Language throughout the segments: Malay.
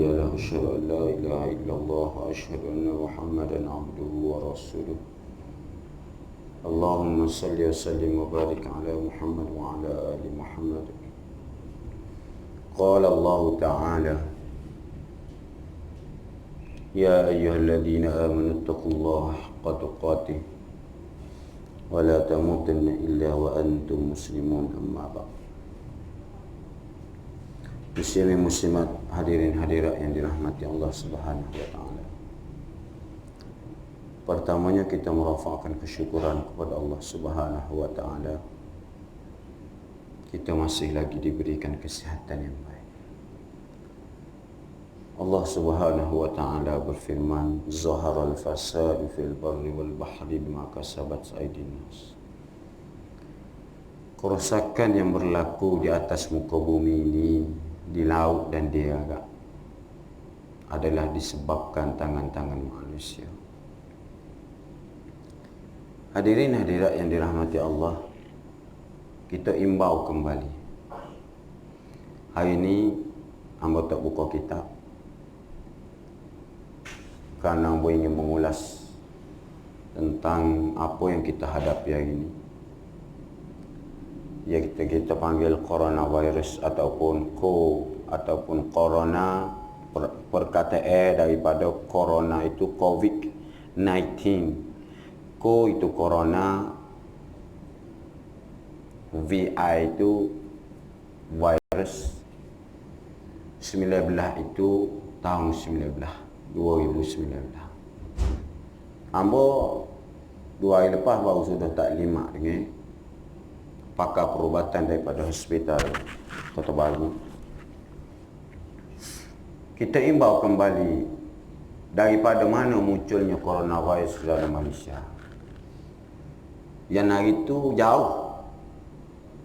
هادي له أشهد أن لا إله إلا الله وأشهد أن محمدا عبده ورسوله اللهم صل وسلم وبارك على محمد وعلى آل محمد قال الله تعالى يا أيها الذين آمنوا اتقوا الله حق تقاته ولا تموتن إلا وأنتم مسلمون أما بعد. Muslimin muslimat, hadirin hadirat yang dirahmati Allah Subhanahu wa taala. Pertamanya kita merafakkan kesyukuran kepada Allah Subhanahu wa taala. Kita masih lagi diberikan kesihatan yang baik. Allah Subhanahu wa taala berfirman, "Zaharal fasadu fil barri wal bahri bima kasabat aydin nas." Kerosakan yang berlaku di atas muka bumi ini, di laut dan di darat, adalah disebabkan tangan-tangan manusia. Hadirin hadirat yang dirahmati Allah, kita imbau kembali. Hari ini hamba tak buka kitab kerana hamba ingin mengulas tentang apa yang kita hadapi hari ini. Ya, kita panggil coronavirus ataupun corona, perkataan daripada corona itu COVID-19. Itu corona, VI itu virus, 19 itu tahun 2019. Hamba 2 hari lepas baru sudah tak lima dengan pakar perubatan daripada hospital Kota Baru. Kita imbau kembali daripada mana munculnya coronavirus dalam Malaysia. Yang hari itu jauh,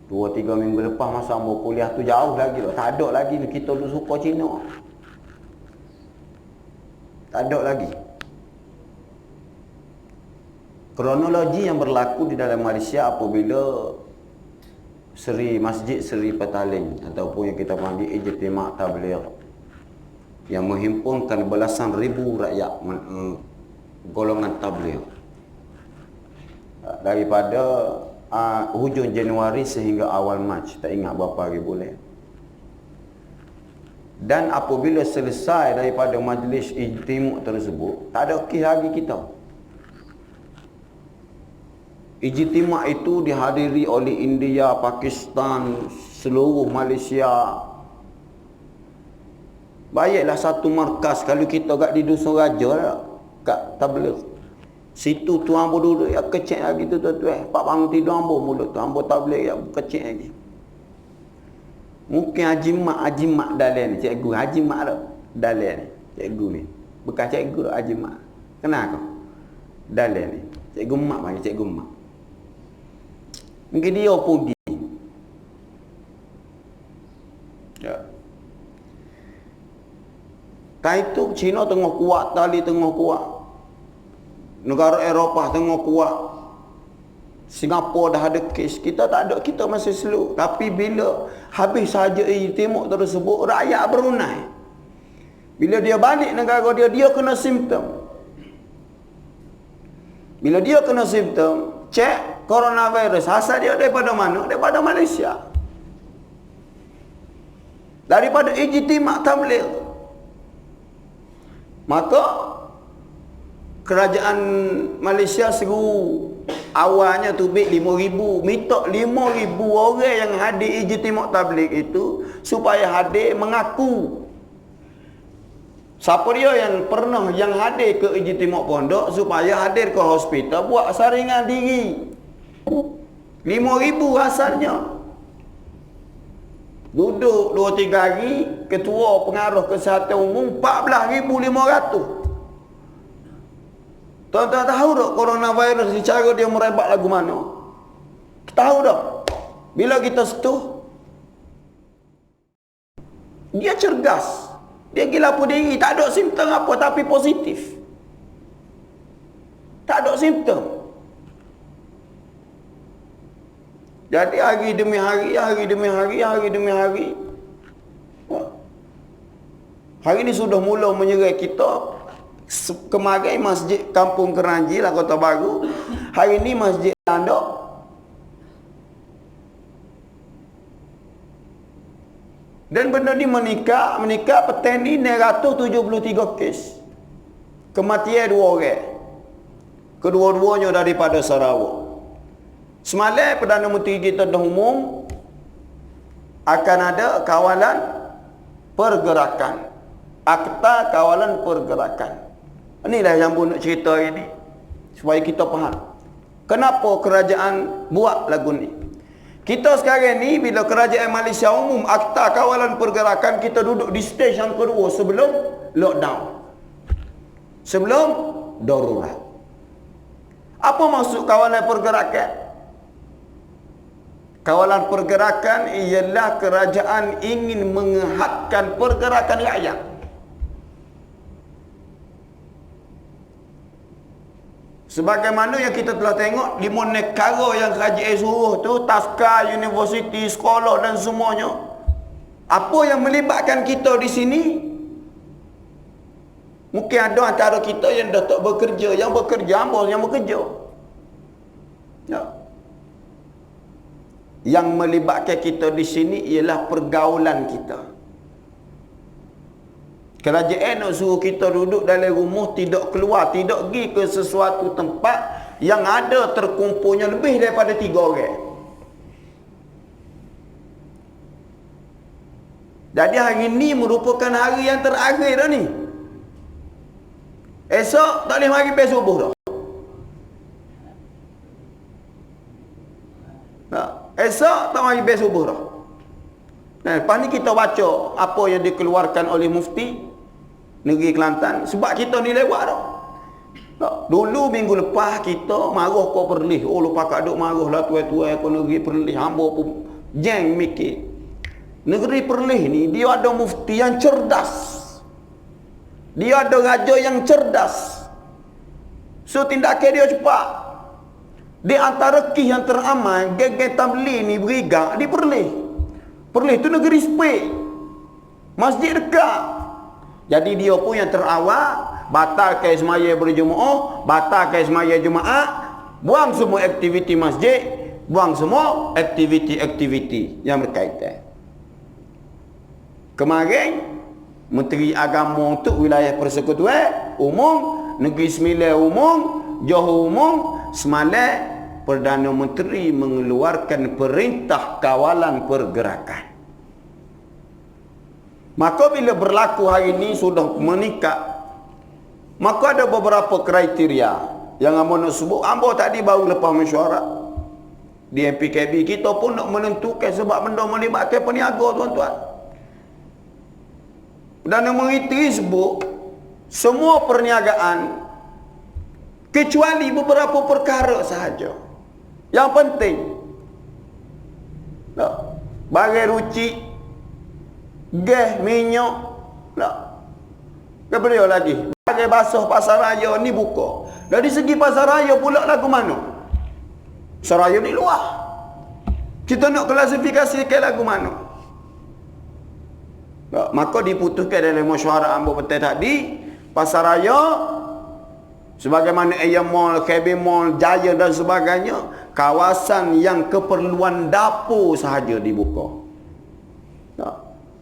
2-3 minggu lepas masa hamba kuliah tu jauh lagi lah. Tak ada lagi kita dulu suka Cina. Tak ada lagi. Kronologi yang berlaku di dalam Malaysia apabila Masjid Seri Petaling ataupun yang kita panggil Ijtima' Tabligh yang menghimpunkan belasan ribu rakyat golongan tabligh daripada hujung Januari sehingga awal Mac, tak ingat berapa hari bulan. Dan apabila selesai daripada majlis ijtima' tersebut, tak ada kes lagi kita. Ijtima' itu dihadiri oleh India, Pakistan, seluruh Malaysia. Baiklah satu markas kalau kita kat di Dusun Raja lah, kat tabligh. Situ tu hamba duduk yang kecil lagi tu tuan-tuan. Pak bangun tidur hamba mulut tu, hamba tabligh yang kecil lagi. Mungkin Haji Mak Dalian ni, cikgu Haji Mak Dalian ni, cikgu ni. Bekas cikgu Haji Mak. Kenal kau? Dalian ni. Cikgu Mak panggil cikgu Mak. Mungkin dia pergi. Ya. Kali itu Cina tengah kuat, tali tengah kuat. Negara Eropah tengah kuat. Singapura dah ada kes. Kita tak ada, kita masih slow. Tapi bila habis saja ijtima' tersebut, rakyat berunai. Bila dia balik negara dia kena simptom. Bila dia kena simptom, cek coronavirus. Asal dia daripada mana? Daripada Malaysia. Daripada Ijtima' Tabligh. Maka kerajaan Malaysia seru awalnya tubik 5,000, minta 5,000 orang yang hadir Ijtima' Tabligh itu supaya hadir mengaku. Siapa dia yang pernah yang hadir ke Ijtima' Pondok supaya hadir ke hospital buat saringan diri. 5,000 asalnya. Duduk 2-3 hari, ketua pengarah kesihatan umum 14,500. Tuan-tuan tahu tak coronavirus ni cara dia merebak lagu mana? Tahu tak? Bila kita sentuh, dia cergas. Dia gila pu diri, tak ada simptom apa tapi positif. Tak ada simptom. Jadi hari demi hari Hari ni sudah mula menyerang kita. Kemarin masjid Kampung Keranji lah Kota Baru. Hari ni masjid Landak. Dan benda ni menikah petang ni 973 kes. Kematian 2 orang. Kedua-duanya daripada Sarawak. Semalam Perdana Menteri kita dah umum akan ada kawalan pergerakan. Akta Kawalan Pergerakan. Inilah yang Bu nak cerita ini. Supaya kita faham. Kenapa kerajaan buat lagu ni? Kita sekarang ni bila kerajaan Malaysia umum Akta Kawalan Pergerakan, kita duduk di stage yang kedua sebelum lockdown. Sebelum darurat. Apa maksud kawalan pergerakan? Kawalan pergerakan ialah kerajaan ingin menghadkan pergerakan rakyat. Sebagaimana yang kita telah tengok 5 negara yang kerajaan suruh tu, taska, universiti, sekolah dan semuanya. Apa yang melibatkan kita di sini? Mungkin ada antara kita yang dah tak bekerja, yang bekerja, ambos yang bekerja. Ya. Yang melibatkan kita di sini ialah pergaulan kita. Kerajaan nak suruh kita duduk dalam rumah, tidak keluar, tidak pergi ke sesuatu tempat yang ada terkumpulnya lebih daripada 3 orang. Jadi hari ini merupakan hari yang terakhir dah ni. Esok tak boleh mari pergi subuh dah. Esok tak mari pergi subuh dah. Nah, lepas ni kita baca apa yang dikeluarkan oleh Mufti Negeri Kelantan. Sebab kita ni lewat dah. Dulu minggu lepas kita marah kau Perlis. Oh lepas kat duk marah lah tuan-tuan kau negeri Perlis. Hamba pun jeng mikir. Negeri Perlis ni dia ada mufti yang cerdas. Dia ada raja yang cerdas. So tindakan dia cepat. Di antara kes yang teraman, geng-geng tabligh ni berigak di Perlis. Perlis tu negeri sepik. Masjid dekat. Jadi dia pun yang terawal, batalkan semaya berjemaah, batalkan semaya Jumaat, buang semua aktiviti masjid, buang semua aktiviti-aktiviti yang berkaitan. Kemarin Menteri Agama untuk wilayah persekutuan umum, Negeri Sembilan umum, Johor umum, semalam Perdana Menteri mengeluarkan perintah kawalan pergerakan. Maka bila berlaku hari ini sudah meningkat, maka ada beberapa kriteria yang amba nak sebut. Amba tadi baru lepas mesyuarat di MPKB, kita pun nak menentukan sebab benda melibatkan peniaga tuan-tuan. Dan Menteri sebut semua perniagaan kecuali beberapa perkara sahaja. Yang penting barang ruci, gas, minyak, apa dia lagi? Bagai basuh pasar raya ni buka. Dari segi pasar raya pula lagu mana? Pasar raya ni luar. Kita nak klasifikasikan lagu mana? Maka diputuskan dalam mesyuarat amba petang tadi, pasar raya sebagaimana Air Mall, KB Mall, Jaya dan sebagainya, kawasan yang keperluan dapur sahaja dibuka.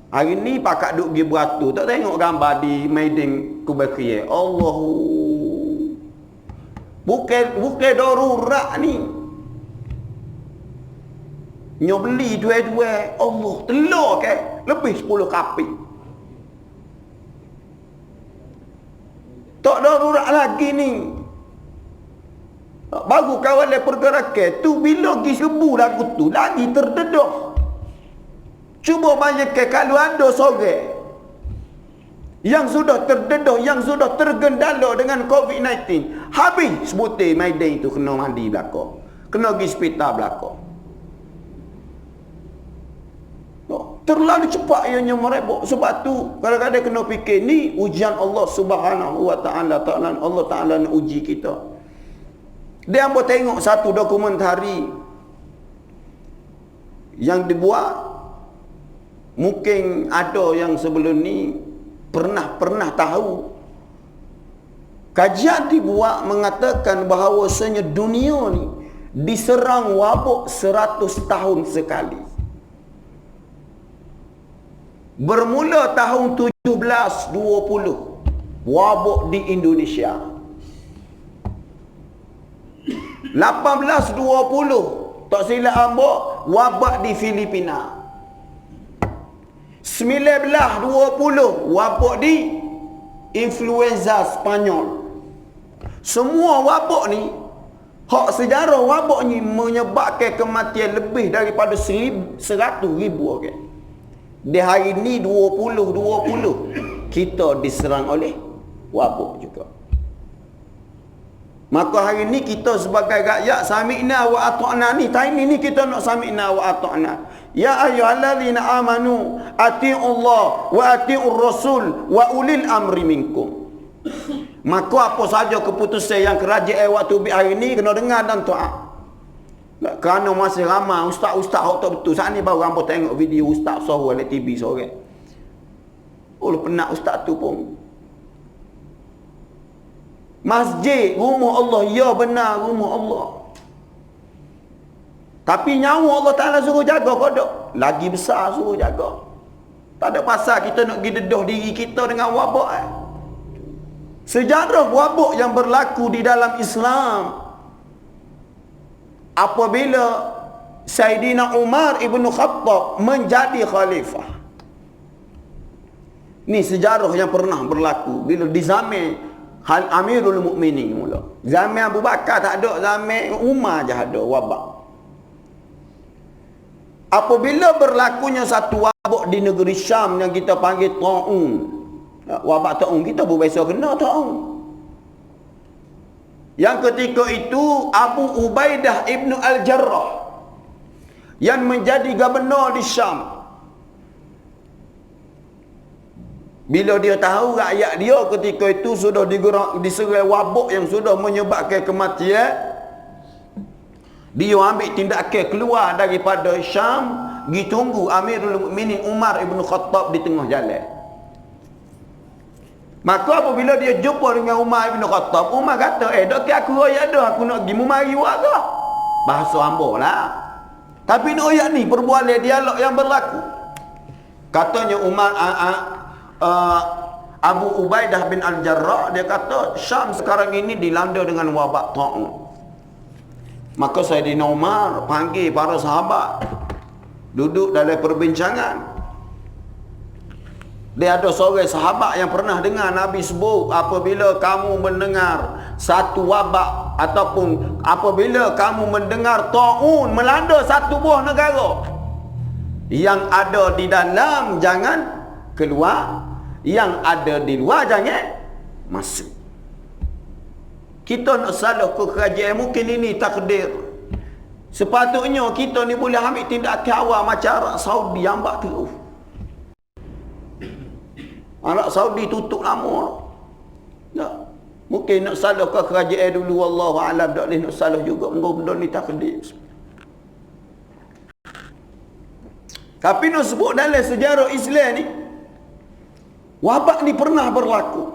Hari ni pakak duk pergi beratur, tak tengok gambar di Maidin Kubakhiyah. Allahu. Bukan darurat ni. Nyo beli jual-jual, Allah, telur ke lebih 10 kaping. Tak darurat lagi ni. Baru kawalan pergerakan tu bila pergi serbu lagu tu lagi terdedah. Cuba bayangkan kalau ada seorang yang sudah terdedah, yang sudah tergendala dengan COVID-19, habis sebutir Maidin itu kena mandi belakang, kena pergi hospital belakang. Terlalu cepat ianya merebak. Sebab tu kadang-kadang kena fikir ni ujian Allah Subhanahu wa taala. Allah Taala nak uji kita. Dia ambil tengok satu dokumentari yang dibuat, mungkin ada yang sebelum ni pernah tahu. Kajian dibuat mengatakan bahawasanya dunia ni diserang wabak 100 tahun sekali. Bermula tahun 1720 wabak di Indonesia. 1820 tak silap hamba wabak di Filipina. 1920 wabak di influenza Spanyol. Semua wabak ni, hak sejarah wabak ni menyebabkan kematian lebih daripada 100,000 orang. Di hari ni 2020 kita diserang oleh wabak juga. Maka hari ni kita sebagai rakyat sami'na wa ata'na ni, time ni kita nak sami'na wa ata'na. Ya ayyuhallazina amanu ati'ullah wa ati'ur rasul wa ulil amri minkum. Maka apa saja keputusan yang kerajaan waktu hari ni kena dengar dan taat. Kerana masih ramai ustaz-ustaz hak tak betul. Saat ni baru hangpa tengok video ustaz sahur oleh TV seorang. Oh, penat ustaz tu pun. Masjid, rumah Allah, ya benar rumah Allah. Tapi nyawa Allah Ta'ala suruh jaga kodok. Lagi besar suruh jaga. Tak ada pasal kita nak pergi dedah diri kita dengan wabak. Sejarah wabak yang berlaku di dalam Islam, apabila Saidina Umar ibn Khattab menjadi khalifah. Ni sejarah yang pernah berlaku. Bila di zaman Amirul Mukminin mula. Zaman Abu Bakar tak ada, zaman Umar je ada wabak. Apabila berlakunya satu wabak di negeri Syam yang kita panggil Ta'un. Wabak Ta'un, kita berbiasa kena Ta'un. Yang ketika itu Abu Ubaidah ibn Al-Jarrah yang menjadi gubernur di Syam, bila dia tahu rakyat dia ketika itu sudah diserai wabak yang sudah menyebabkan kematian, dia ambil tindakan keluar daripada Syam, pergi tunggu Amirul Mukminin Umar ibn Khattab di tengah jalan. Maka apabila dia jumpa dengan Umar ibn Khattab, Umar kata, dok aku royak dah, aku nak pergi memari awak ke? Bahasa hamba lah. Tapi nak royak ni, perbualan dialog yang berlaku. Katanya Umar, Abu Ubaidah bin Al-Jarrah, dia kata, Syam sekarang ini dilanda dengan wabak Ta'un. Maka Saidina Umar panggil para sahabat, duduk dalam perbincangan. Dia ada seorang sahabat yang pernah dengar Nabi sebut, apabila kamu mendengar satu wabak ataupun apabila kamu mendengar Ta'un melanda satu buah negara, yang ada di dalam jangan keluar, yang ada di luar jangan masuk. Kita nak salah ke kerajaan, mungkin ini takdir. Sepatutnya kita ni boleh ambil tindakan awal macam Arab Saudi ambak terus. Arab Saudi tutup lama. Tak. Mungkin nak salah ke kerajaan dulu, wallahu alam, tak boleh nak salah juga. Benda ni takdir. Tapi nak sebut dalam sejarah Islam ni, wabak ni pernah berlaku.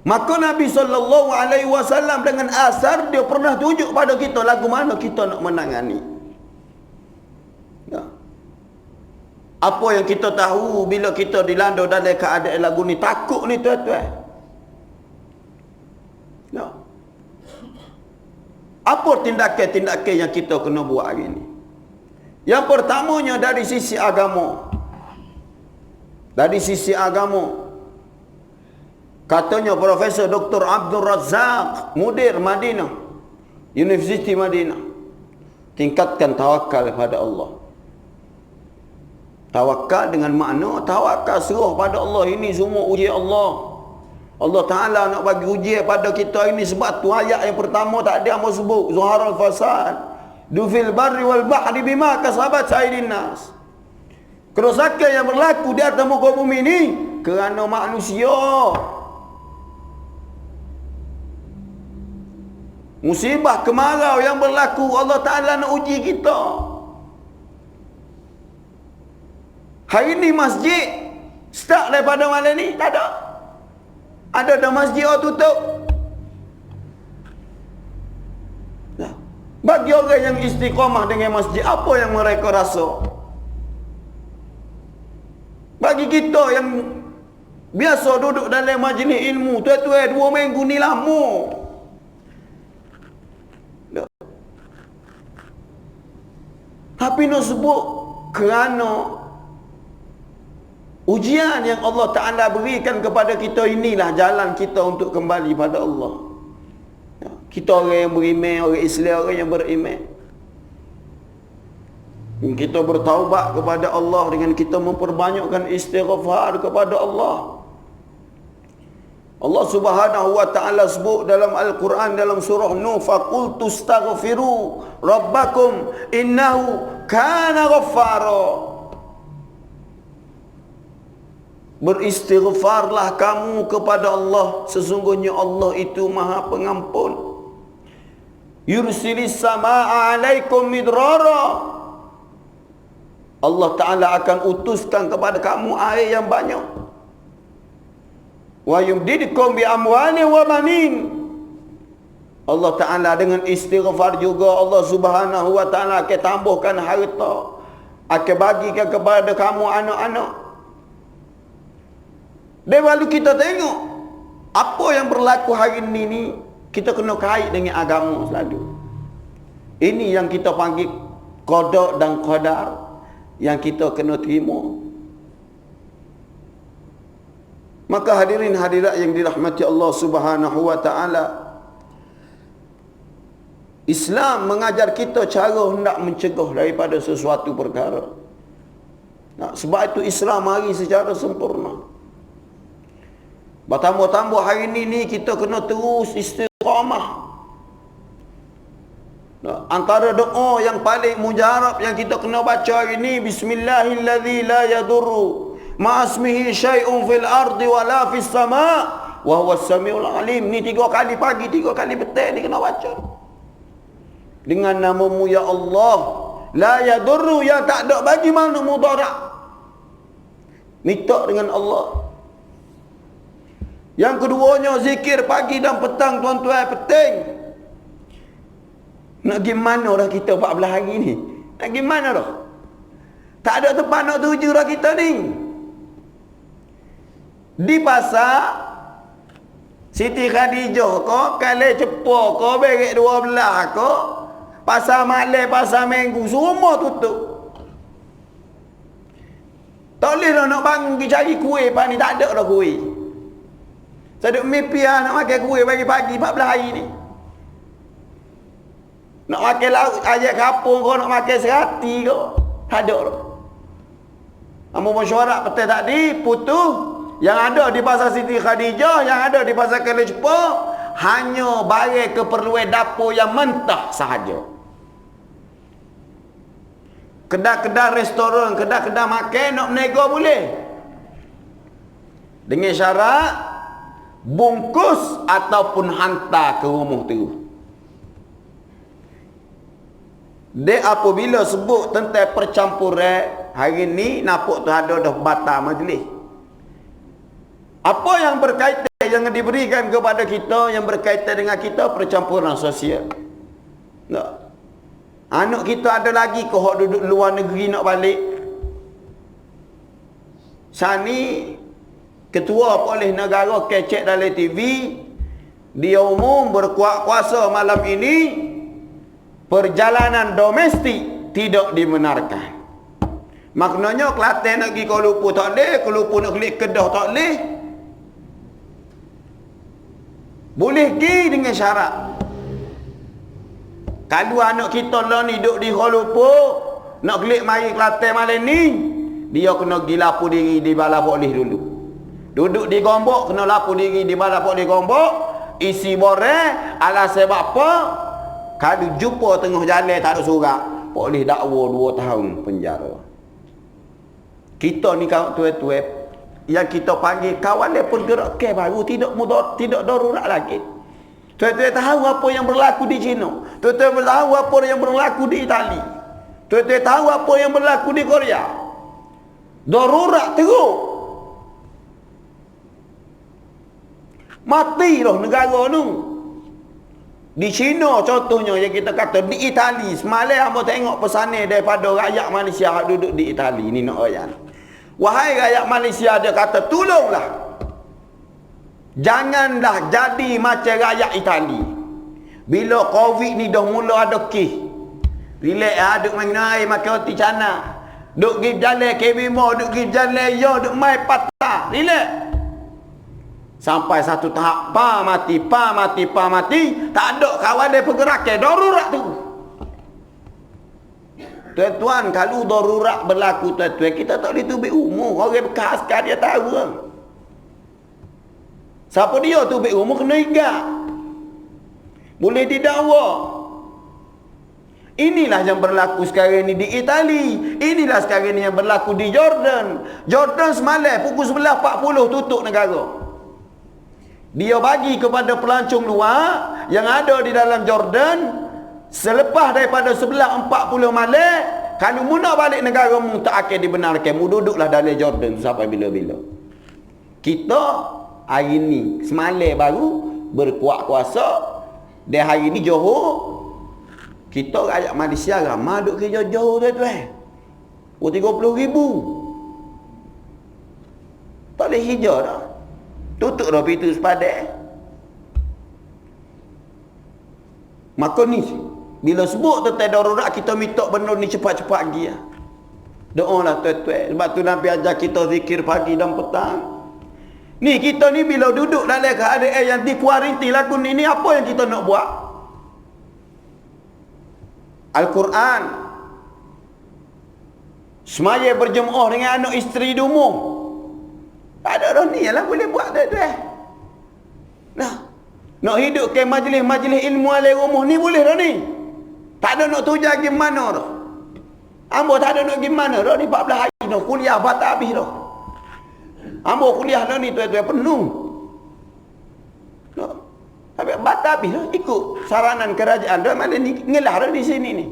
Maka Nabi SAW dengan asar dia pernah tunjuk pada kita lagu mana kita nak menangani. Ya. Apa yang kita tahu bila kita dilanda dalam keadaan lagu ni, takut ni tuan-tuan. Ya. Apa tindakan-tindakan yang kita kena buat hari ni? Yang pertamanya dari sisi agama. Dari sisi agama, katanya Profesor Dr. Abdul Razak, mudir Madinah, Universiti Madinah, tingkatkan tawakal kepada Allah. Tawakal dengan makna tawakal serah pada Allah. Ini semua ujian Allah. Allah Ta'ala nak bagi ujian pada kita ini, sebab tu ayat yang pertama tak ada yang sebut Zuharal fasad dufil barri wal bahri bima kasabat saydin nas. Kerosakan yang berlaku di atas muka bumi ini kerana manusia. Musibah kemarau yang berlaku, Allah Ta'ala nak uji kita. Hari ini masjid Start daripada malam ni, tak ada. Ada dah masjid orang tutup. Nah, bagi orang yang istiqamah dengan masjid, apa yang mereka rasa? Bagi kita yang biasa duduk dalam majlis ilmu, tuan-tuan, 2 minggu ni lama. Tapi nak sebut kerana ujian yang Allah Ta'ala berikan kepada kita, inilah jalan kita untuk kembali pada Allah. Kita orang yang beriman, orang Islam, orang yang beriman, kita bertaubat kepada Allah dengan kita memperbanyakkan istighfar kepada Allah. Allah Subhanahu wa Ta'ala sebut dalam Al-Quran dalam surah Nuh, faqultu astaghfiru rabbakum innahu kana ghaffara. Beristighfarlah kamu kepada Allah, sesungguhnya Allah itu Maha Pengampun. Yursilis samaa alaikum midrara. Allah Ta'ala akan utuskan kepada kamu air yang banyak. Wa yumdidukum bi amwalin wa banin. Allah Ta'ala dengan istighfar juga Allah Subhanahu wa Ta'ala akan tambahkan harta, akan bagikan kepada kamu anak-anak. Dan lalu kita tengok apa yang berlaku hari ini ni, kita kena kait dengan agama selalu. Ini yang kita panggil qada dan qadar, yang kita kena terima. Maka hadirin hadirat yang dirahmati Allah Subhanahu wa Ta'ala, Islam mengajar kita cara hendak mencegah daripada sesuatu perkara. Sebab itu Islam mari secara sempurna. Bertambah-tambah hari ini kita kena terus istiqamah. Antara doa yang paling mujarab yang kita kena baca hari ini, Bismillahilladzi la yadurru ma'asmihi syai'un fil ardi wa la fis sama' wa huwas samiul alim. Ni 3 kali pagi, 3 kali petang ni kena baca. Dengan namamu ya Allah, la yadurru, yang tak ada bagi mana mudarat. Minta dengan Allah. Yang keduanya zikir pagi dan petang, tuan-tuan, petang. Nak gimana dah kita 14 hari ni? Nak gimana dah? Tak ada tempat nak tuju dah kita ni. Di pasar Siti Khadijah ko, Kalai Cepo ko, Berek 12 ko, pasar Malay, pasar Minggu, semua tutup. Tak boleh dah nak bangun pergi cari kuih pak ni, tak ada dah kuih. Saya duk mimpi nak makan kuih pagi-pagi 14 hari ni. Nak makan lauk ayat kapung kau, nak makan serati kau, tak ada dah. Amu mesyuarat petang tadi putus. Yang ada di pasar Siti Khadijah, yang ada di pasar Kalai Cepo, hanya barang keperluan dapur yang mentah sahaja. Kedai-kedai restoran, kedai-kedai makan nak menego boleh, dengan syarat bungkus ataupun hantar ke rumah tu. Dia apabila sebut tentang percampuran, hari ni nampak tu ada dah batal majlis. Apa yang berkaitan yang diberikan kepada kita, yang berkaitan dengan kita, percampuran sosial. Tak. Anak kita ada lagi ke hak duduk luar negeri nak balik. Sani ketua polis negara kecek dalam TV, dia umum berkuat kuasa malam ini perjalanan domestik tidak dibenarkan. Maknanya Kelantan nak pergi Kuala Lumpur tak boleh, Kuala Lumpur nak pergi Kedah tak boleh. Boleh pergi dengan syarat, kalau anak kita lah ni duduk di Kuala Lumpur, nak kelik mari Kelantan malam ni, dia kena pergi lapor diri di balai polis dulu. Duduk di Gombok, kena lapor diri di balai polis Gombok, isi borang, alasan apa? Kalau jumpa tengah jalan tak ada surat, polis dakwa 2 tahun penjara. Kita ni kawan tuan-tuan, yang kita panggil kawan dia pergerakan baru, tidak darurat lagi. Tuan-tuan tahu apa yang berlaku di China, tuan-tuan tahu apa yang berlaku di Itali, tuan-tuan tahu apa yang berlaku di Korea. Darurat teruk. Mati dah negara tu. Di China contohnya yang kita kata, di Itali semalam hamba tengok pesanan daripada rakyat Malaysia yang duduk di Itali ni nak ayat. Wahai rakyat Malaysia, dia kata tolonglah, janganlah jadi macam rakyat Itali. Bila Covid ni dah mula ada kes, relax duk main air makan roti canai, duk pergi jalan K5, duk pergi jalan yo, duk main patah, relax. Sampai satu tahap pa mati, tak ada kawan dia pergerakan darurat tu. Tuan-tuan, kalau darurat berlaku tuan-tuan, kita tak boleh tubik umur. Orang bekas askar dia tahu kan. Siapa dia tubik umur kena ingat. Boleh didakwa. Inilah yang berlaku sekarang ni di Itali. Inilah sekarang ni yang berlaku di Jordan. Jordan semalam pukul 11.40 tutup negara. Dia bagi kepada pelancong luar yang ada di dalam Jordan, selepas daripada 11.40 malam, kalau mu nak balik negara mu tak akan dibenarkan. Mu duduklah dalam Jordan sampai bila-bila. Kita hari ni semalam baru berkuat kuasa, dan hari ni Johor, kita rakyat Malaysia ramai duduk kerja Johor tuan-tuan. 30,000. Tak boleh hijau dah. Tutup dah pintu sepadan. Maka ni, bila sebut tentang darurat, kita minta benda ni cepat-cepat lagi. Doa lah tuan-tuan. Sebab tu Nabi ajar kita zikir pagi dan petang. Ni kita ni bila duduk dalam keadaan yang dikuarantin lagu ni apa yang kita nak buat? Al-Quran. Semaya berjemaah dengan anak isteri di rumah. Tak ada dah ni lah boleh buat tuan-tuan. Nah, nak hidupkan majlis-majlis ilmu alai rumah ni boleh dah ni. Tak ada nak tujar pergi mana dah. Ambo tak ada nak pergi mana dah ni 14 hari dah kuliah batal habis dah. Ambo kuliah dah ni tuan-tuan penuh. Nah, tapi batal habis dah ikut saranan kerajaan dah malah ni ngelah dah di sini ni.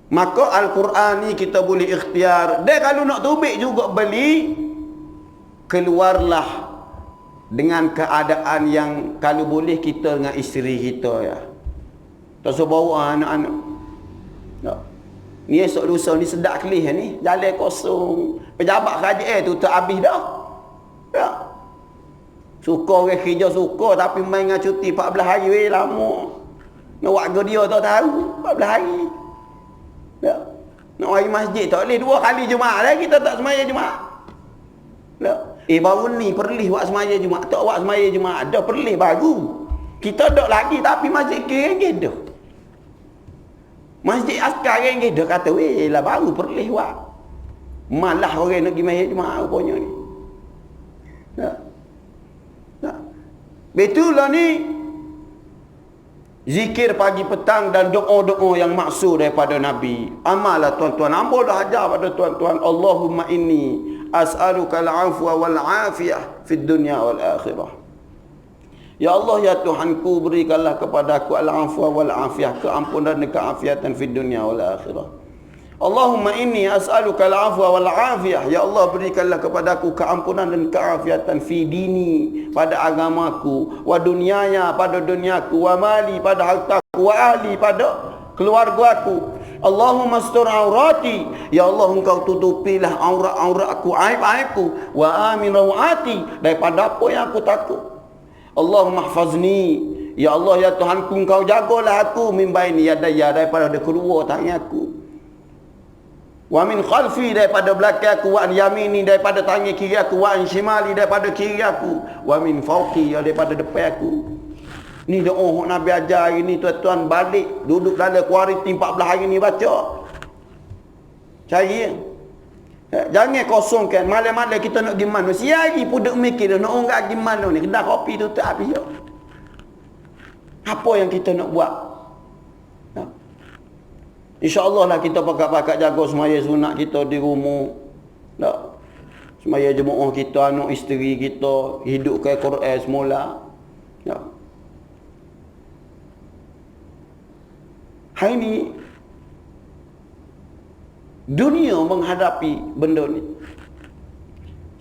Maka Al-Quran ni kita boleh ikhtiar. Dan kalau nak tubik juga beli, keluarlah dengan keadaan yang kalau boleh kita dengan isteri kita ya. Tak usah bawa anak-anak. Tak. Ni esok lusa ni sedap kelih ni. Jalan kosong. Pejabat kerajaan tu tak habis dah. Ya. Suka orang kerja suka tapi main dengan cuti 14 hari weh lama. Nak warga dia tak tahu 14 hari. Ya. Nak pergi masjid tak boleh 2 kali Jumaat dah kita tak semaya Jumaat. Ya. Baru ni perlih buat semaya Jumaat. Tak buat semaya Jumaat dah perlih baru. Kita tak lagi tapi masjid kering dah. Masjid askar kering dah kata weh lah baru perlih buat. Malah orang nak pergi masjid Jumaat rupanya ni. Ya. Ya. Betul lah ni. Zikir pagi petang dan doa-doa yang maksud daripada Nabi. Amallah tuan-tuan. Ambo dah ajar pada tuan-tuan. Allahumma inni as'aluka al-afwa wal-afiyah fid dunya wal akhirah. Ya Allah ya Tuhanku, berikanlah kepada aku al-afwa wal-afiyah, keampunan dan keafiatan fid dunya wal akhirah. Allahumma inni as'aluka al-afwa wal-afiyah. Ya Allah berikanlah kepadaku keampunan dan keafiatan fi dini, pada agamaku, wa dunyaya, pada duniaku, wa mali, pada hartaku, wa ahli, pada keluargaku. Allahumma astur aurati. Ya Allah engkau tutupilah aurat-auratku, aib-aibku, wa amin rawati, daripada apa yang aku takut. Allahumma hfazni. Ya Allah ya Tuhanku, engkau jagalah aku min baini yadayya, daripada kedua tangan aku. Wa min khalfi, daripada belakang aku, wa an yamini, daripada tangan kiri aku, wa an shimali, daripada kiri aku, wa min fawqi, daripada depan aku. Ni doa Nabi ajar hari ni tuan-tuan, balik duduk dalam kuarantin 14 hari ni baca. Cari. Jangan kosongkan malam-malam kita nak pergi mana. Siari pun duk mikir nak orang pergi mana ni. Kedai kopi tu tak habis dah. Apa yang kita nak buat? InsyaAllah lah kita pakat-pakat jaga semaya sunat kita di rumah. Tak? Semaya jemaah kita, anak isteri kita, hidup ke Quran semula. Tak? Hari ni, dunia menghadapi benda ni.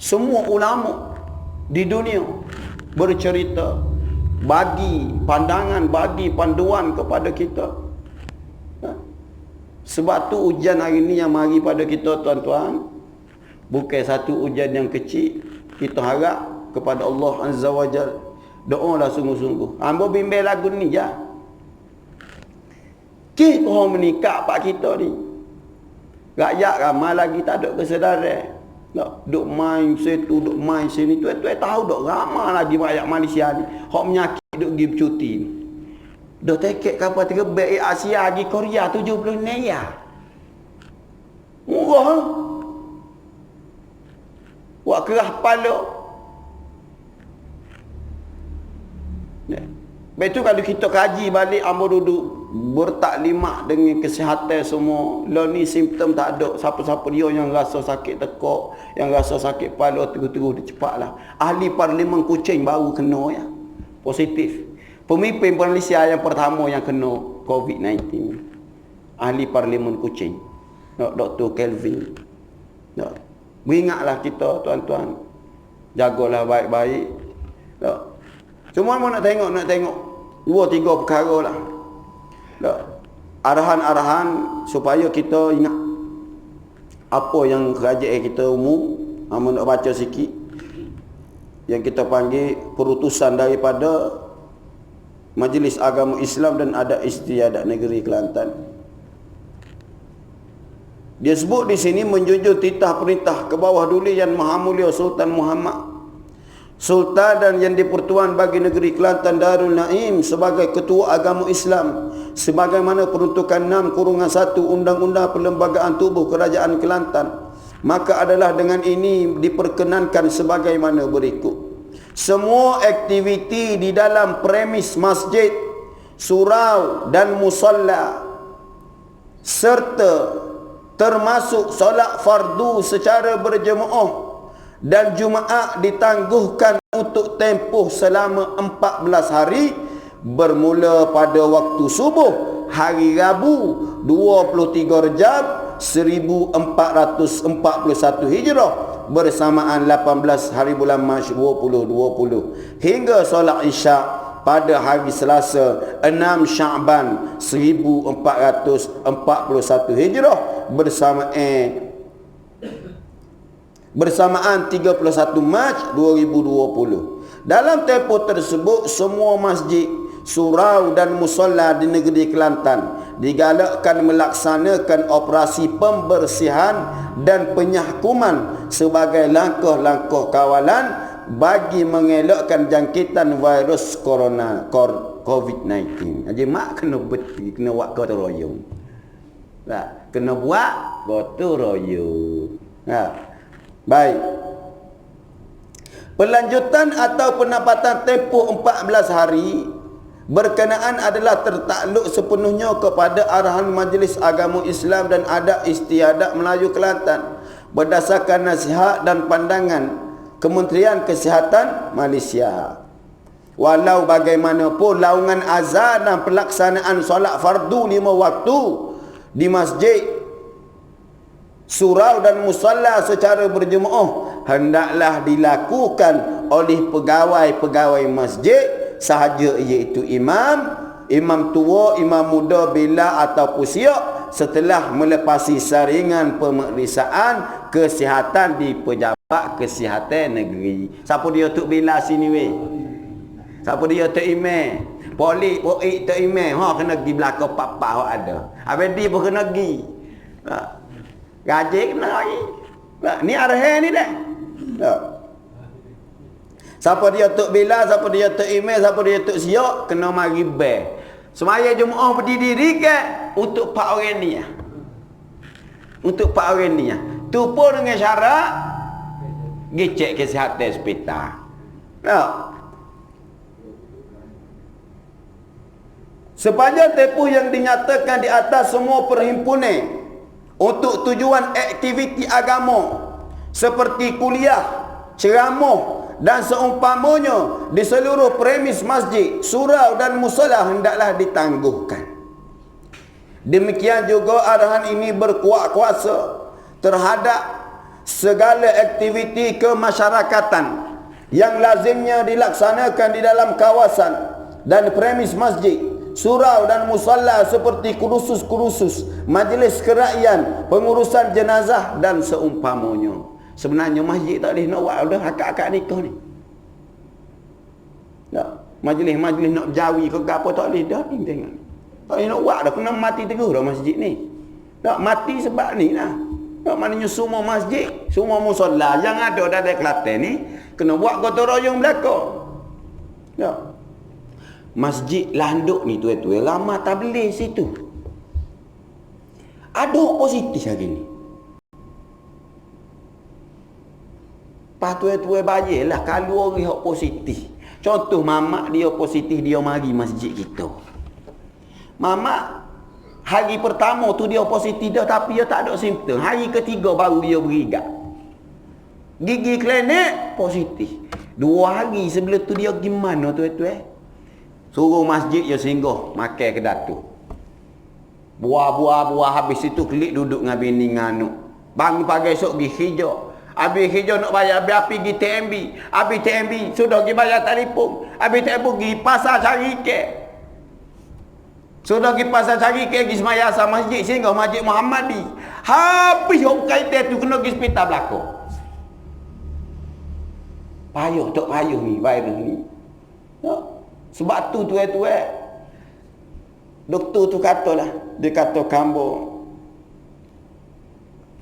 Semua ulama di dunia bercerita, bagi pandangan, bagi panduan kepada kita. Sebab tu ujian hari ni yang mari pada kita tuan-tuan, bukan satu ujian yang kecil. Kita harap kepada Allah Azza wa Jal, doalah sungguh-sungguh. Ambo bimbel lagu ni ya. Kita orang menikah pak kita ni. Rakyat ramai lagi tak ada kesedaran. Tak, duk main situ, duk main sini. Tuan-tuan tahu duk ramai lagi rakyat Malaysia ni. Hak menyakit duk pergi bercuti ni. Dah tiket kapal terbang Asia pergi Korea 70 naya. Murah. Wak kerah kepala. Lepas tu kalau kita kaji balik, ambo duduk bertaklimat dengan kesihatan semua. Lah ni simptom tak ada. Siapa-siapa dia yang rasa sakit tekak, yang rasa sakit kepala, terus-terus dia cepatlah. Ahli Parlimen Kuching baru kena ya. Positif. Pemimpin Malaysia yang pertama yang kena COVID-19. Ahli Parlimen Kuching. Dr. Kelvin. Beringatlah kita tuan-tuan. Jagalah baik-baik. Cuma nak tengok 2-3 perkara lah. Arahan-arahan supaya kita ingat apa yang kerajaan kita umum. Nak baca sikit yang kita panggil perutusan daripada Majlis Agama Islam dan Adat Istiadat Negeri Kelantan. Dia sebut di sini menjunjung titah perintah ke bawah duli Yang Maha Mulia Sultan Muhammad Sultan dan Yang di-Pertuan bagi Negeri Kelantan Darul Naim sebagai Ketua Agama Islam sebagaimana peruntukan 6/1 Undang-Undang Perlembagaan Tubuh Kerajaan Kelantan, maka adalah dengan ini diperkenankan sebagaimana berikut. Semua aktiviti di dalam premis masjid, surau dan musalla serta termasuk solat fardu secara berjemaah dan Jumaat ditangguhkan untuk tempoh selama 14 hari bermula pada waktu subuh hari Rabu 23 Rejab 1441 Hijrah bersamaan 18 hari bulan Mac 2020 hingga solat Isyak pada hari Selasa 6 Sya'ban 1441 Hijrah bersamaan 31 Mac 2020. Dalam tempoh tersebut semua masjid, surau dan musalla di negeri Kelantan digalakkan melaksanakan operasi pembersihan dan penyahkuman sebagai langkah-langkah kawalan bagi mengelakkan jangkitan virus corona COVID-19. Jadi mak kena beti, kena buat gotong royong. Nah, kena buat gotong royong. Nah, baik. Pelanjutan atau penempatan tempoh 14 hari berkenaan adalah tertakluk sepenuhnya kepada arahan Majlis Agama Islam dan Adat Istiadat Melayu Kelantan berdasarkan nasihat dan pandangan Kementerian Kesihatan Malaysia. Walau bagaimanapun laungan azan dan pelaksanaan solat fardu 5 waktu di masjid, surau dan musalla secara berjemaah hendaklah dilakukan oleh pegawai-pegawai masjid sahaja, iaitu imam tua, imam muda, bila ataupun siap setelah melepasi saringan pemeriksaan kesihatan di Pejabat Kesihatan Negeri. Siapa dia Tok Bila sini weh? Siapa dia Tok Imam? Polis, Tok Imam, kena pergi belakang papa hak ada. Habis dia pun kena pergi. Gaji kena lagi. Ni arahan ni dah. Siapa dia Tok Bila, siapa dia Tok Imam, siapa dia Tok Siak, kena mari ber. Semaya Jumaat berdiri kan untuk 4 orang ni. Untuk 4 orang ni. Tu pun dengan syarat pergi cek kesihatan hospital. Sepanjang tempoh yang dinyatakan di atas semua perhimpunan untuk tujuan aktiviti agama seperti kuliah, ceramah dan seumpamanya di seluruh premis masjid, surau dan musalla hendaklah ditangguhkan. Demikian juga arahan ini berkuat kuasa terhadap segala aktiviti kemasyarakatan yang lazimnya dilaksanakan di dalam kawasan dan premis masjid, surau dan musalla seperti kursus-kursus, majlis kerakyatan, pengurusan jenazah dan seumpamanya. Sebenarnya masjid tak boleh nak buat dah akad-akad nikah ni. Tak. Majlis-majlis nak jawi ke apa tak boleh dah ni tengok. Tak boleh nak buat dah, kena mati terus dah masjid ni. Tak mati sebab ni lah. Tak maknanya semua masjid, semua musalla yang ada dalam Kelantan ni kena buat gotong royong belakang. Tak. Masjid Landuk ni tuan-tuan, ramai tabligh situ. Ada positif hari ni. Lepas tuan-tuan bayarlah kalau orang yang positif. Contoh mamak dia positif, dia mari masjid kita. Mamak hari pertama tu dia positif dah tapi dia tak ada simptom. Hari ketiga baru dia berigak. Gigi klinik positif. 2 hari sebelum tu dia gimana tuan-tuan? Suruh masjid dia singgah makan ke datuk. Buah habis itu klik duduk dengan bini nganuk. Bangun pagi esok pergi hijau. Habis hijau nak bayar api pergi TMB. Habis TMB sudah pergi bayar telefon. Habis telefon pergi pasar cari kek. Sudah pergi pasar cari kek pergi semaya asal masjid singgah Masjid Muhammadi. Habis orang kaitan tu kena pergi hospital belakang. Payuh tak payuh ni virus ni. Tak. Sebab tu tuan-tuan, doktor tu katalah, dia kata kambo,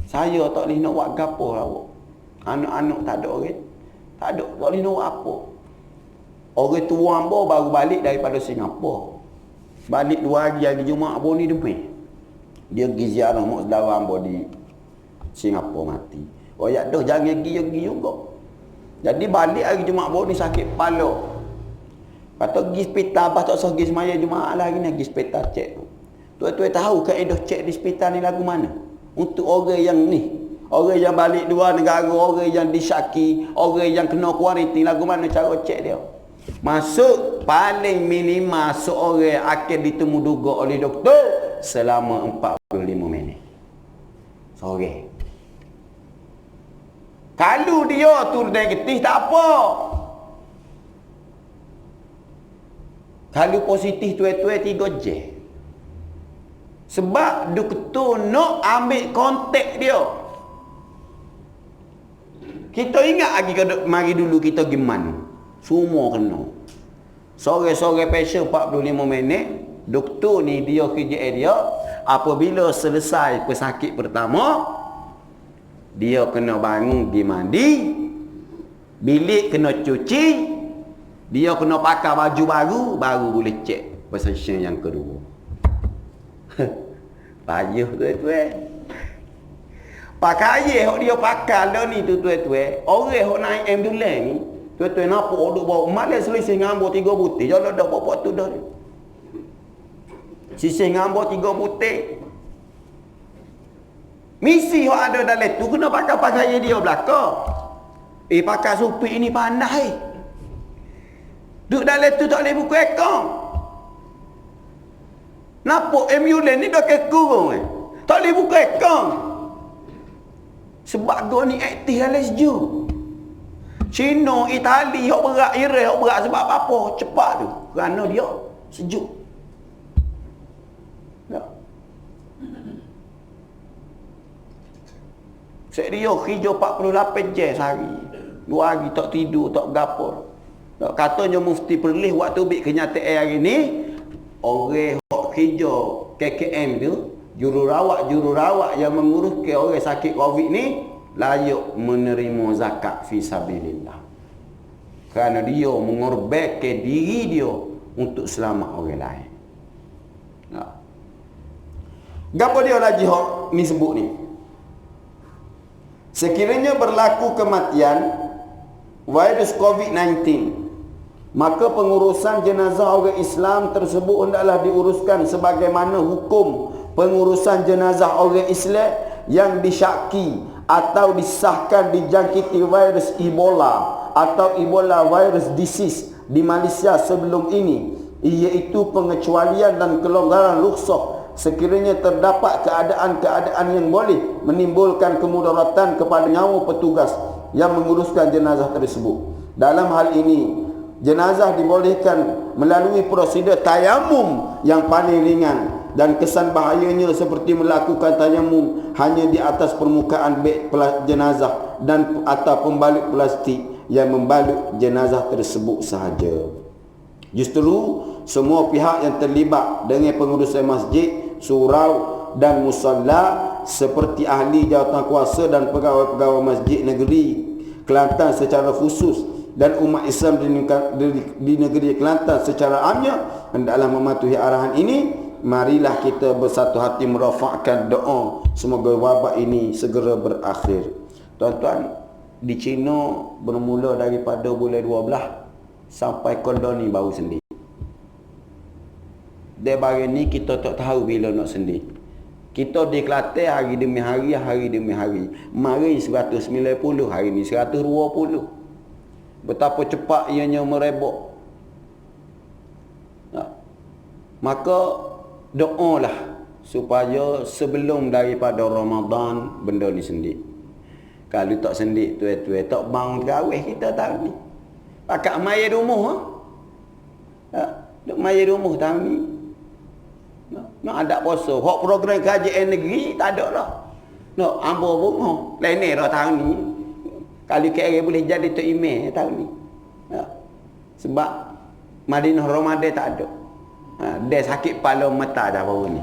saya tak boleh nak buat gapo awak. Anak-anak tak ada orang. Tak boleh nak buat apa. Orang tua hamba baru balik daripada Singapura. Balik 2 hari Jumaat hamba ni demam. Dia pergi ziarah mak saudara hamba di Singapura mati. Oh ya dah jangan pergi juga. Jadi balik hari Jumaat hamba ni sakit kepala. Kata pergi hospital, abah tak usah pergi semaya Jumaat lah hari ni, pergi hospital cek tu. Tuan-tuan tahu kaedah cek di hospital ni lagu mana? Untuk orang yang ni, orang yang balik luar negara, orang yang disyaki, orang yang kena kuarantin, lagu mana cara cek dia? Masuk paling minimal seorang akan ditemu duga oleh doktor selama 45 minit. Seorang. Kalau dia tu negatif tak apa. Kalau positif tuan-tuan 3 jam. Sebab doktor nak ambil kontak dia. Kita ingat lagi mari dulu kita gimana? Semua kena. Sore-sore patient 45 minit. Doktor ni dia kerja dia. Apabila selesai pesakit pertama, dia kena bangun pergi mandi. Bilik kena cuci. Dia kena pakai baju baru boleh cek session yang kedua. Payuh tuan-tuan. Pakai yang dia pakai lah ni tu tuan-tuan. Orang yang naik ambulans ni, tuan-tuan nampak duduk bawa malas selisih ngambur 3 butir. Jalan dah bawa tu dah. Sisih ngambur 3 butir. Misi yang ada dalam tu kena pakai dia belakang. Pakai supik ni pandai. Duduk dalam tu tak boleh buka akaun. Nampak ambulans ni dah kekurung tak boleh buka akaun. Sebab gua ni aktif dalam sejuk. Cina, Itali, hok berat, Iran, hok berat sebab apa? Cepat tu. Kerana dia sejuk. Tak. Dia hijau 48 jam sehari. 2 hari tak tidur, tak gapo. Katanya Mufti Perlis waktu bik kenyataan hari ni, orang hok hijau KKM tu, jururawat yang menguruskan orang sakit Covid ni layak menerima zakat fi sabilillah. Kerana dia mengorbankan diri dia untuk selamat orang lain. Gapo dia lagi hok ni sebut ni? Sekiranya berlaku kematian virus COVID-19, maka pengurusan jenazah orang Islam tersebut hendaklah diuruskan sebagaimana hukum pengurusan jenazah orang Islam yang disyaki atau disahkan dijangkiti virus Ebola atau Ebola virus disease di Malaysia sebelum ini, iaitu pengecualian dan kelonggaran rukhsah sekiranya terdapat keadaan-keadaan yang boleh menimbulkan kemudaratan kepada nyawa petugas yang menguruskan jenazah tersebut. Dalam hal ini, jenazah dibolehkan melalui prosedur tayamum yang paling ringan, dan kesan bahayanya seperti melakukan tayamum hanya di atas permukaan beg jenazah dan atau pembalut plastik yang membalut jenazah tersebut sahaja. Justru semua pihak yang terlibat dengan pengurusan masjid, surau dan musalla seperti ahli jawatankuasa dan pegawai-pegawai masjid negeri Kelantan secara khusus dan umat Islam di negeri Kelantan secara amnya hendaklah mematuhi arahan ini. Marilah kita bersatu hati merafakkan doa semoga wabak ini segera berakhir. Tuan-tuan, di China bermula daripada bulan 12 sampai koloni baru sendi. Dia baru ni kita tak tahu bila nak sendi. Kita di Kelantan hari demi hari, hari demi hari. Mari 190, hari ni 120. Betapa cepat ianya merebak. Maka doalah supaya sebelum daripada Ramadan benda ni sendi. Kalau tak sendi tuai-tuai tak bang terawih kita tahun ni. Pakat mai rumah duk mai rumah tahun ni. Nak ada puasa. Hak program kajian negeri tak ada dah. Nak ambo bunga. Lain dah tahun ni. Kalau KL boleh jadi tok email tahun ni. Sebab Madinah Ramadan tak ada. Dia sakit kepala mata dah baru ni.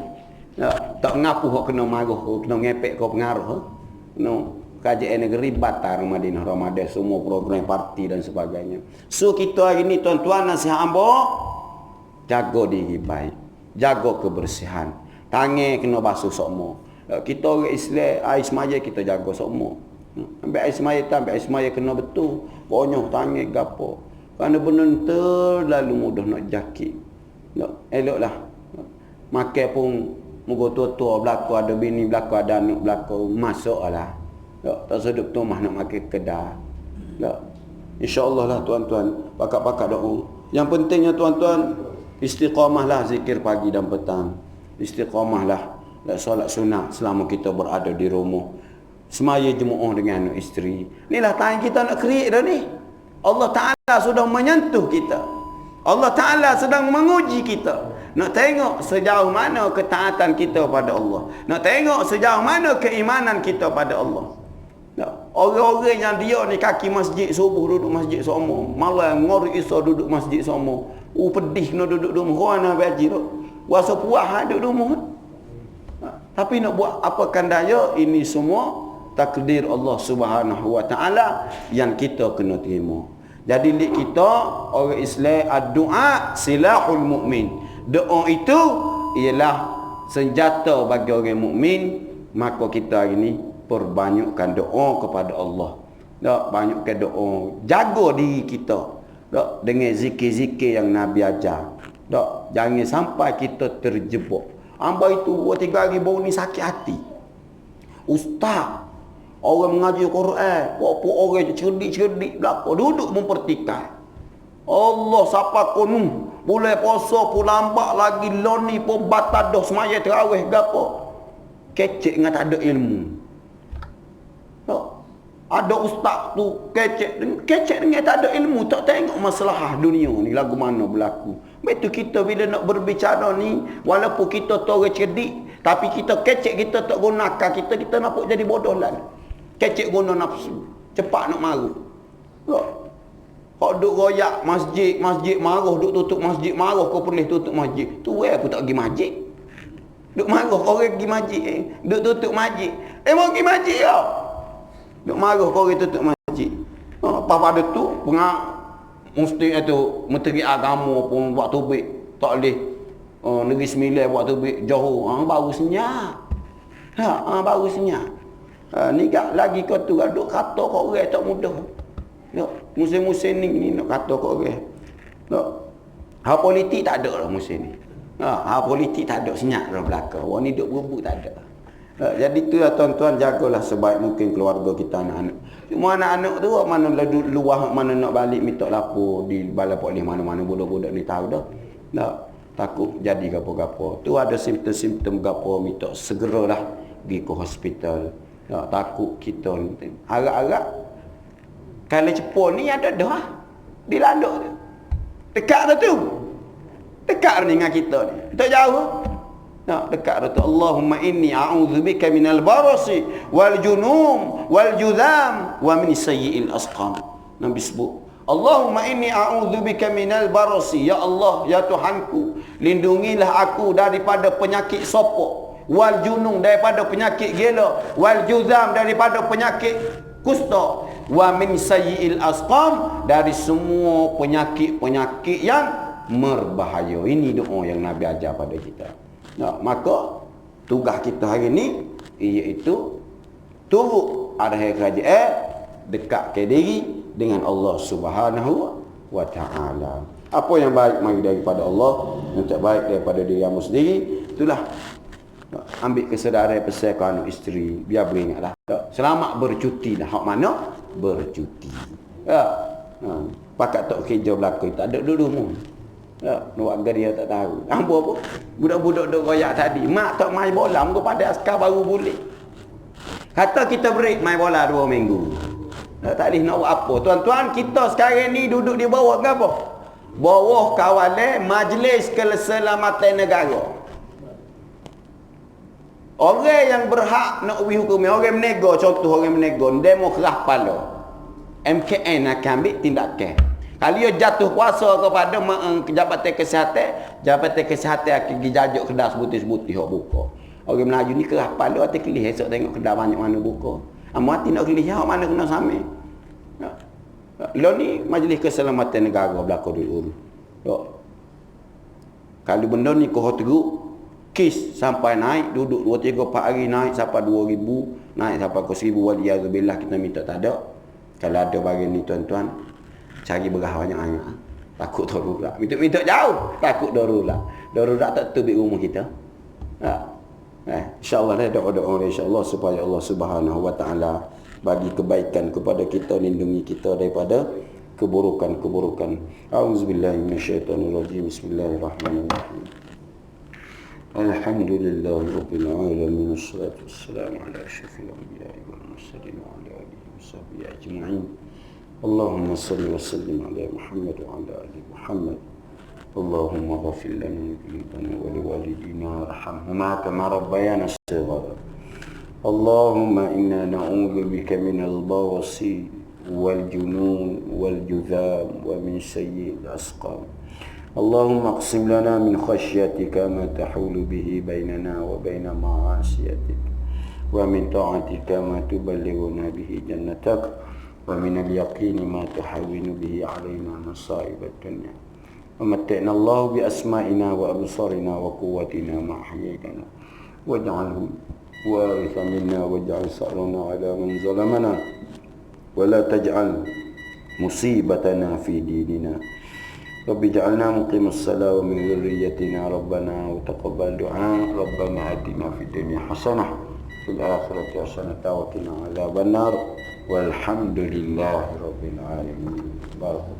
Tak ngapu kau kena marah, kau kena ngepek kau pengaruh. No, kajian negeri batal Madinah Ramadan, semua program parti dan sebagainya. So kita hari ni tuan-tuan nasihat hamba, jaga diri baik, jaga kebersihan. Tangan kena basuh semua. Kita orang Islam, air semaya kita jaga semua. Ambil air semaya tak, ambil air semaya kena betul. Bonyok tangan gapo. Kerana benda terlalu mudah nak jakit. Eloklah. Makan pun muka tua-tua berlaku, ada bini berlaku, ada anak berlaku, masuklah. Tak sedap tu mah nak makan kedai. InsyaAllah lah tuan-tuan, pakat-pakat doa. Yang pentingnya tuan-tuan, istiqamahlah zikir pagi dan petang. Istiqamahlah solat sunat selama kita berada di rumah. Semaya jemaah dengan anak isteri. Inilah tangan kita nak create dah ni. Allah Ta'ala sudah menyentuh kita. Allah Ta'ala sedang menguji kita. Nak tengok sejauh mana ketaatan kita pada Allah. Nak tengok sejauh mana keimanan kita pada Allah. Orang-orang yang dia ni kaki masjid subuh duduk masjid semua. Malam ngori iso duduk masjid semua. Pedih kena duduk rumah. Orang nak baji tu. Puasa puah duduk rumah. Tapi nak buat apakan daya, ini semua takdir Allah Subhanahu Wa Ta'ala yang kita kena terima. Jadi lik kita orang Islam, doa silahul mukmin. Doa itu ialah senjata bagi orang mukmin. Maka kita hari ini perbanyakkan doa kepada Allah. Banyakkan doa, jaga diri kita dengan zikir-zikir yang Nabi ajar. Jangan sampai kita terjebak. Hamba itu 2-3 hari baru ni sakit hati. Ustaz, orang mengaji Quran, apa orang cerdik-cerdik belaka duduk mempertikai. Allah siapa konu boleh puasa pun lambat lagi loni pun batal dah semaya tarawih gapo. Kecek dengan tak ada ilmu. Ada ustaz tu kecek dengan tak ada ilmu, tak tengok masalah dunia ni lagu mana berlaku. Betul kita bila nak berbicara ni, walaupun kita tu orang cerdik, tapi kita kecek, kita tak gunakan, kita nampak jadi bodoh lah. Kecek guna nafsu, cepat nak marah. Kau duk royak masjid marah, duk tutup masjid marah, kau boleh tutup masjid. Tu aku tak pergi masjid. Duk marah orang pergi masjid, duk tutup masjid. Mau pergi masjid kau. Duk marah kau orang tutup masjid. Apa pada tu mesti itu menteri agama pun buat tubik tak boleh. Negeri Sembilan buat tubik Johor, baru senyap. Baru senyap. Ni lagi kau tu duk kata kau orang tak mudah. Musim-musim ni nak kata kau orang. Hal politik tak ada lah musim ni. Hal politik tak ada, senyap dalam belakang. Orang ni duk berebut tak ada. Jadi tu lah tuan-tuan, jagalah sebaik mungkin keluarga kita, anak-anak. Cuma anak-anak tu mana luah, mana nak balik minta lapor di balai polis mana-mana, budak-budak ni tahu dah. takut jadi gapo-gapo. Tu ada simptom-simptom gapo minta segeralah pergi ke hospital. Takut kita ni. Agak-agak kalau cepo ni ada dah dilanduk tu. Dekat dah tu. Dekat ni dengan kita ni. Tak jauh. Dekat dah tu. Allahumma inni a'udzubika minal barasi wal junum wal judham wa min sayyi'il asqam. Nabi sebut, Allahumma inni a'udzubika minal barasi. Ya Allah, ya Tuhanku, lindungilah aku daripada penyakit sopok, wal junung daripada penyakit gila, wal juzam daripada penyakit kusta, wa min sayyi'il asqam dari semua penyakit-penyakit yang berbahaya. Ini doa yang Nabi ajar pada kita. Maka tugas kita hari ni iaitu turut arahan kerajaan, dekat ke diri dengan Allah Subhanahu wa taala. Apa yang baik mari daripada Allah, yang tak baik daripada diri kamu sendiri, itulah ambil kesedaran pesan ke anak isteri, biar beringatlah. Selamat bercuti dah. Hak mana? Bercuti. Pakat tak kerja belakang, tak ada duduk mu. Nak dia tak tahu. Ambo apa? Budak-budak duk royak tadi, mak tak main bola, muka pada askar baru boleh. Kata kita break main bola 2 minggu. Tak boleh nak buat apa. Tuan-tuan, kita sekarang ni duduk di bawah ke apa? Bawah kawalan Majlis Keselamatan Negara. Orang yang berhak nak ubi hukum, orang menego, contoh orang menego, demo kerah kepala, MKN akan ambil tindakan. Kalau dia jatuh kuasa kepada Jabatan Kesihatan akan dijajuk kedai sebutir-sebutir hok buka. Orang Melayu ni kerah kepala hati kelih, esok tengok kedai banyak mana buka. Hati nak kelih hok mana kena samai. Lo ni Majlis Keselamatan Negara berlaku dulu. Kalau benda ni kau teruk, kes sampai naik, duduk 2-3-4 hari naik sampai 2,000, naik sampai ke 1,000, waliyahzubillah, kita minta tak ada. Kalau ada bagian ni tuan-tuan, cari berah banyak-banyak. Takut darurat. Minta jauh, takut darurat. Darurat tak tubik rumah kita. InsyaAllah dah doa-doa insyaAllah supaya Allah Subhanahu wa taala bagi kebaikan kepada kita, lindungi kita daripada keburukan-keburukan. A'udzubillahi minasyaitonirrajim. Bismillahirrahmanirrahim. Alhamdulillahirabbil alamin. Wassalatu wassalamu ala asyrafil anbiya'i wal mursalin wa ala alihi washabbihi ajma'in. Allahumma shalli wa sallim ala Muhammad wa ala ali Muhammad. Allahumma ghfir lana dhunubana wa liwalidina warhamhuma kama rabbayana shighara. Allahumma inna na'udzu bika minal bawasi wal junun wal judham wa min sayyi'il asqam. Allahumma aqsim lana min khashyatika ma tahulu bihi bainana wa baina ma'asiyatik, wa min ta'atika ma tuballighuna bihi jannatak, wa min al-yaqini ma tuhawwinu bihi 'alaina masa'ib ad-dunya. Wa matti'na Allah bi asma'ina wa absarina wa quwwatina ma ahyaytana waj'alhu waritha minna waj'al sa'rana 'ala man zalamana wa la taj'al musibatana fi dinina. Rabbi ja'alna muqimus salah wa min dhurriyyatina rabbana wa taqabbal du'a. Rabbana atina fid dunya hasanah fil akhirati hasanah wa qina adzabannar. Walhamdulillahi rabbil alamin. Barakallahu.